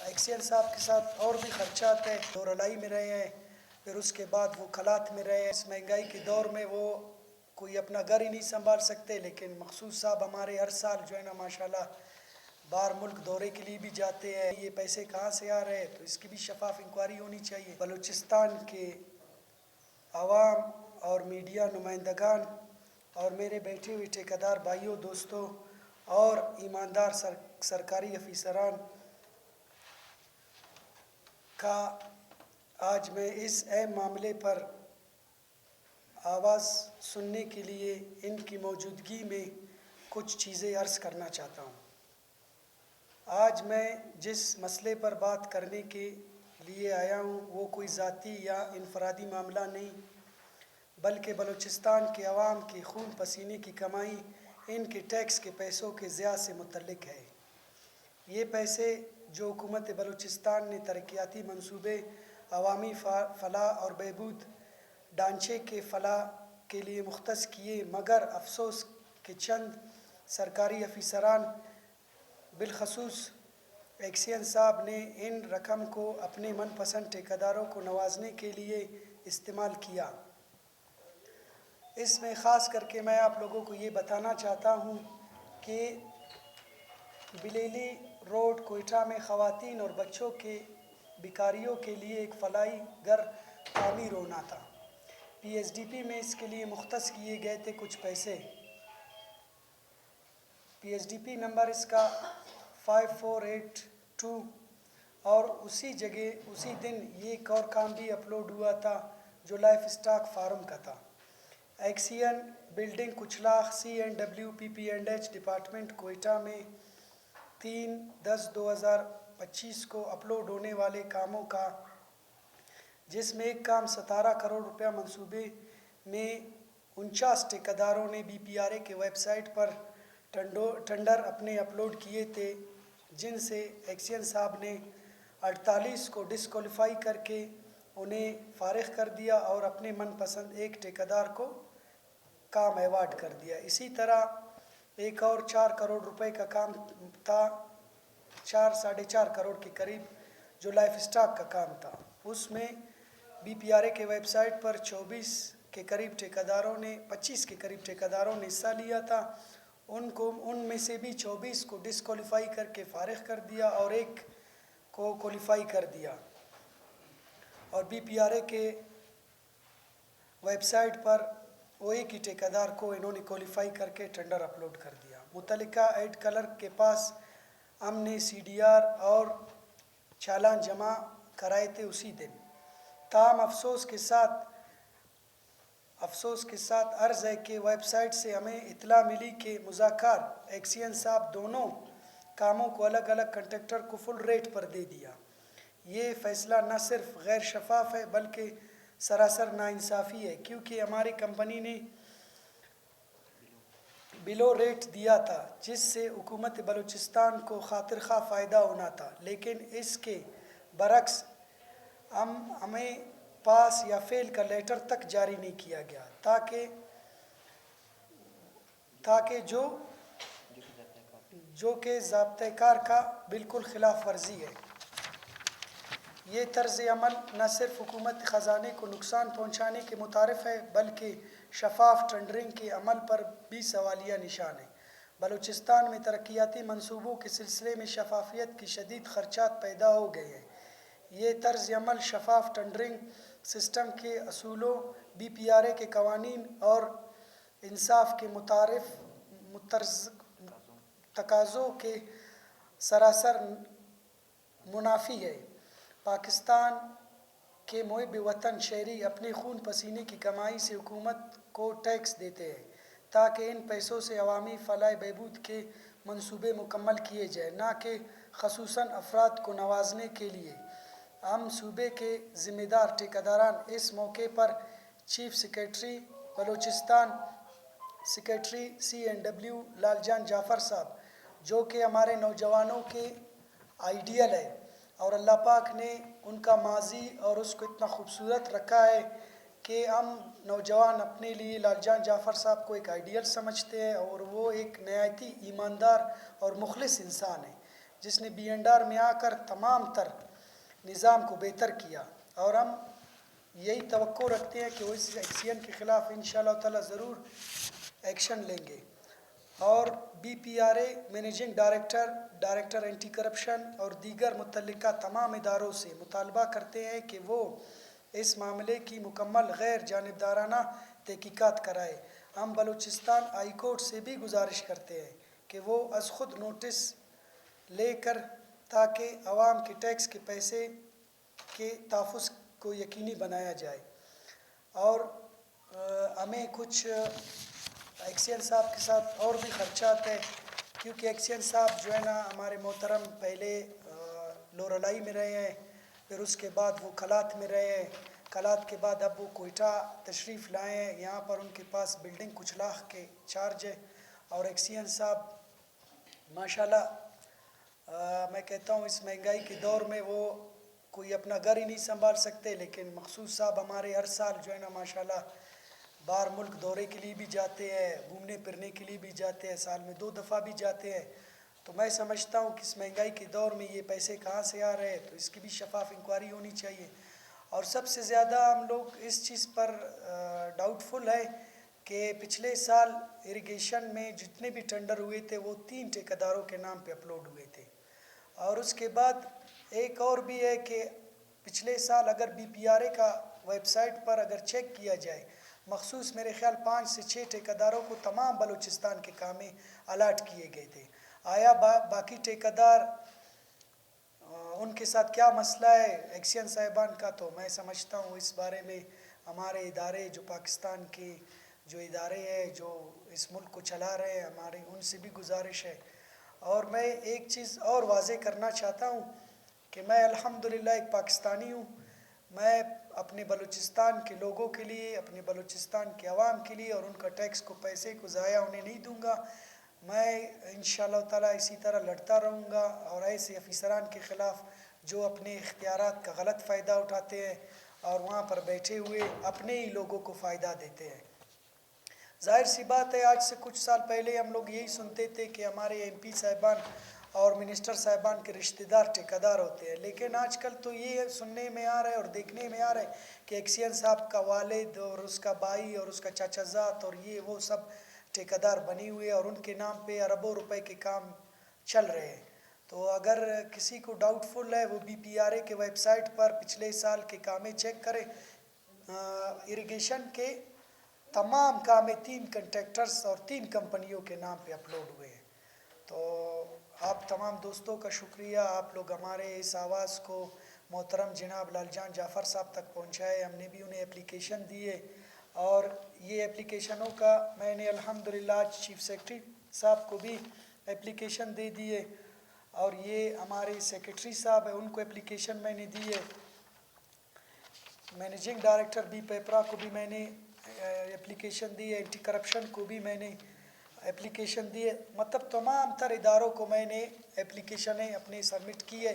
XEN صاحب کے ساتھ اور بھی خرچات ہیں، دور الائی میں رہے ہیں، پھر اس کے بعد وہ کھلات میں رہے ہیں۔ اس مہنگائی کے دور میں وہ کوئی اپنا گھر ہی نہیں سنبھال سکتے، لیکن مخصوص صاحب ہمارے ہر سال جو ہے نا ماشاءاللہ باہر ملک دورے کے لیے بھی جاتے ہیں۔ یہ پیسے کہاں سے آ رہے ہیں تو اس کی بھی شفاف انکوائری ہونی چاہیے۔ بلوچستان کے عوام اور میڈیا نمائندگان اور میرے بیٹھے ہوئے ٹھیکیدار بھائیوں دوستوں اور ایماندار سرکاری افسران کا آج میں اس اہم معاملے پر آواز سننے کے لیے ان کی موجودگی میں کچھ چیزیں عرض کرنا چاہتا ہوں۔ آج میں جس مسئلے پر بات کرنے کے لیے آیا ہوں وہ کوئی ذاتی یا انفرادی معاملہ نہیں، بلکہ بلوچستان کے عوام کی خون پسینے کی کمائی، ان کے ٹیکس کے پیسوں کے ضیاع سے متعلق ہے۔ یہ پیسے جو حکومت بلوچستان نے ترقیاتی منصوبے، عوامی فلاح اور بہبود ڈھانچے کے فلاح کے لیے مختص کیے، مگر افسوس کہ چند سرکاری افسران بالخصوص ایکسین صاحب نے ان رقم کو اپنے من پسند ٹھیکیداروں کو نوازنے کے لیے استعمال کیا۔ اس میں خاص کر کے میں آپ لوگوں کو یہ بتانا چاہتا ہوں کہ بلیلی روڈ کوئٹہ میں خواتین اور بچوں کے بیکاریوں کے لیے ایک فلاحی گھر تعمیر ہونا تھا۔ پی ایس ڈی پی میں اس کے لیے مختص کیے گئے تھے کچھ پیسے۔ P S D P number اس کا 5482 اور اسی جگہ اسی دن یہ ایک اور کام بھی اپلوڈ ہوا تھا جو لائف اسٹاک فارم کا تھا۔ XEN building Kuchlak CNWPP&H department Quetta میں 3/10/2025 کو اپلوڈ ہونے والے کاموں کا، جس میں ایک کام 17 کروڑ روپیہ منصوبے میں 49 ٹھیکیداروں نے BPRA کے ویب سائٹ پر ٹینڈر اپنے اپلوڈ کیے تھے، جن سے ایکسین صاحب نے 48 کو ڈسکوالیفائی کر کے انہیں فارغ کر دیا اور اپنے من پسند ایک ٹھیکیدار کو کام ایوارڈ کر دیا۔ اسی طرح ایک اور 4 کروڑ روپے کا کام تھا، 4.5 کروڑ کے قریب، جو لائف اسٹاک کا کام تھا۔ اس میں BPRA کے ویب سائٹ پر 25 کے قریب ٹھیکیداروں نے حصہ لیا تھا۔ ان میں سے بھی 24 کو ڈسکوالیفائی کر کے فارغ کر دیا اور ایک کو کوالیفائی کر دیا، اور BPRA کے ویب سائٹ پر وہ ایک ہی ٹھیکیدار کو انہوں نے کوالیفائی کر کے ٹینڈر اپلوڈ کر دیا۔ متعلقہ ایڈ کلرک کے پاس ہم نے CDR اور چالان جمع کرائے تھے اسی دن۔ تاہم افسوس کے ساتھ عرض ہے کہ ویب سائٹ سے ہمیں اطلاع ملی کہ مذاکر ایکسین صاحب دونوں کاموں کو الگ الگ کنٹریکٹر کو فل ریٹ پر دے دیا۔ یہ فیصلہ نہ صرف غیر شفاف ہے بلکہ سراسر ناانصافی ہے، کیونکہ ہماری کمپنی نے بلو ریٹ دیا تھا جس سے حکومت بلوچستان کو خاطر خواہ فائدہ ہونا تھا، لیکن اس کے برعکس ہمیں پاس یا فیل کا لیٹر تک جاری نہیں کیا گیا، تاکہ جو کہ ضابطۂ کار کا بالکل خلاف ورزی ہے۔ یہ طرز عمل نہ صرف حکومت خزانے کو نقصان پہنچانے کے مترادف ہے بلکہ شفاف ٹینڈرنگ کے عمل پر بھی سوالیہ نشان ہے۔ بلوچستان میں ترقیاتی منصوبوں کے سلسلے میں شفافیت کی شدید خدشات پیدا ہو گئے ہیں۔ یہ طرز عمل شفاف ٹینڈرنگ سسٹم کے اصولوں، BPRA کے قوانین اور انصاف کے تقاضوں کے سراسر منافی ہے۔ پاکستان کے محب وطن شہری اپنے خون پسینے کی کمائی سے حکومت کو ٹیکس دیتے ہیں تاکہ ان پیسوں سے عوامی فلاح بہبود کے منصوبے مکمل کیے جائیں، نہ کہ خصوصاً افراد کو نوازنے کے لیے۔ ہم صوبے کے ذمہ دار ٹھیکیداران اس موقع پر chief secretary Balochistan secretary CNW Lal جان جعفر صاحب، جو کہ ہمارے نوجوانوں کے آئیڈیل ہے اور اللہ پاک نے ان کا ماضی اور اس کو اتنا خوبصورت رکھا ہے کہ ہم نوجوان اپنے لیے لال جان جعفر صاحب کو ایک آئیڈیل سمجھتے ہیں، اور وہ ایک نہایت ہی ایماندار اور مخلص انسان ہے۔ جس نے BNR میں آ کر تمام تر نظام کو بہتر کیا، اور ہم یہی توقع رکھتے ہیں کہ وہ اس ایکسین کے خلاف انشاءاللہ تعالی ضرور ایکشن لیں گے۔ اور BPRA managing director anti corruption اور دیگر متعلقہ تمام اداروں سے مطالبہ کرتے ہیں کہ وہ اس معاملے کی مکمل غیر جانبدارانہ تحقیقات کرائے۔ ہم بلوچستان ہائی کورٹ سے بھی گزارش کرتے ہیں کہ وہ از خود نوٹس لے کر تاکہ عوام کے ٹیکس کے پیسے کے تحفظ کو یقینی بنایا جائے۔ اور ہمیں کچھ ایکسین صاحب کے ساتھ اور بھی خدشات ہیں، کیونکہ ایکسین صاحب جو ہے نا ہمارے محترم پہلے لورلائی میں رہے ہیں، پھر اس کے بعد وہ کلات میں رہے ہیں، کلات کے بعد اب وہ کوئٹہ تشریف لائے ہیں۔ یہاں پر ان کے پاس بلڈنگ کچھ لاکھ کے چارج ہے، اور ایکسین صاحب ماشاءاللہ میں کہتا ہوں اس مہنگائی کے دور میں وہ کوئی اپنا گھر ہی نہیں سنبھال سکتے، لیکن مخصوص صاحب ہمارے ہر سال جو ہے نا ماشاءاللہ باہر ملک دورے کے لیے بھی جاتے ہیں، گھومنے پھرنے کے لیے بھی جاتے ہیں، سال میں 2 دفعہ بھی جاتے ہیں۔ تو میں سمجھتا ہوں کہ اس مہنگائی کے دور میں یہ پیسے کہاں سے آ رہے ہیں، تو اس کی بھی شفاف انکوائری ہونی چاہیے۔ اور سب سے زیادہ ہم لوگ اس چیز پر ڈاؤٹ فل ہے کہ پچھلے سال اریگیشن میں جتنے بھی ٹینڈر ہوئے تھے وہ 3 ٹھیکیداروں کے نام پہ اپلوڈ ہوئے تھے۔ اور اس کے بعد ایک اور بھی ہے کہ پچھلے سال اگر BPRA کا ویب سائٹ پر اگر چیک کیا جائے، مخصوص میرے خیال 5 سے 6 ٹھیکیداروں کو تمام بلوچستان کے کام میں الاٹ کیے گئے تھے۔ آیا باقی ٹھیکیدار ان کے ساتھ کیا مسئلہ ہے ایکسین صاحبان کا، تو میں سمجھتا ہوں اس بارے میں ہمارے ادارے جو پاکستان کے جو ادارے ہیں جو اس ملک کو چلا رہے ہیں، ہماری ان سے بھی گزارش ہے۔ اور میں ایک چیز اور واضح کرنا چاہتا ہوں کہ میں الحمدللہ ایک پاکستانی ہوں، میں اپنے بلوچستان کے لوگوں کے لیے، اپنے بلوچستان کے عوام کے لیے اور ان کا ٹیکس کو پیسے کو ضائع ہونے نہیں دوں گا۔ میں انشاءاللہ تعالی اسی طرح لڑتا رہوں گا، اور ایسے افسران کے خلاف جو اپنے اختیارات کا غلط فائدہ اٹھاتے ہیں اور وہاں پر بیٹھے ہوئے اپنے ہی لوگوں کو فائدہ دیتے ہیں۔ ظاہر سی بات ہے، آج سے کچھ سال پہلے ہم لوگ یہی سنتے تھے کہ ہمارے MP صاحبان اور منسٹر صاحبان کے رشتہ دار ٹھیکیدار ہوتے ہیں، لیکن آج کل تو یہ سننے میں آ رہا ہے اور دیکھنے میں آ رہا ہے کہ ایکسین صاحب کا والد اور اس کا بھائی اور اس کا چاچا زاد اور یہ وہ سب ٹھیکیدار بنے ہوئے، اور ان کے نام پہ اربوں روپے کے کام چل رہے ہیں۔ تو اگر کسی کو ڈاؤٹ فل ہے وہ BPRA کے ویب سائٹ پر پچھلے سال کے کامیں چیک کرے۔ اریگیشن کے تمام کامیں 3 کنٹریکٹرز اور 3 کمپنیوں کے نام پہ اپلوڈ ہوئے ہیں۔ تو آپ تمام دوستوں کا شکریہ، آپ لوگ ہمارے اس آواز کو محترم جناب لال جان جعفر صاحب تک پہنچائے۔ ہم نے بھی انہیں اپلیکیشن دی ہے، اور یہ اپلیکیشنوں کا میں نے الحمدللہ آج چیف سیکرٹری صاحب کو بھی اپلیکیشن دے دی ہے، اور یہ ہمارے سیکرٹری صاحب ہیں ان کو اپلیکیشن میں نے دی ہے، مینیجنگ ڈائریکٹر BPRA کو بھی میں نے اپلیکیشن دی ہے، اینٹی کرپشن کو بھی میں نے اپلیکیشن دی ہے، مطلب تمام تر اداروں کو میں نے اپلیکیشنیں اپنے سبمٹ کی ہے۔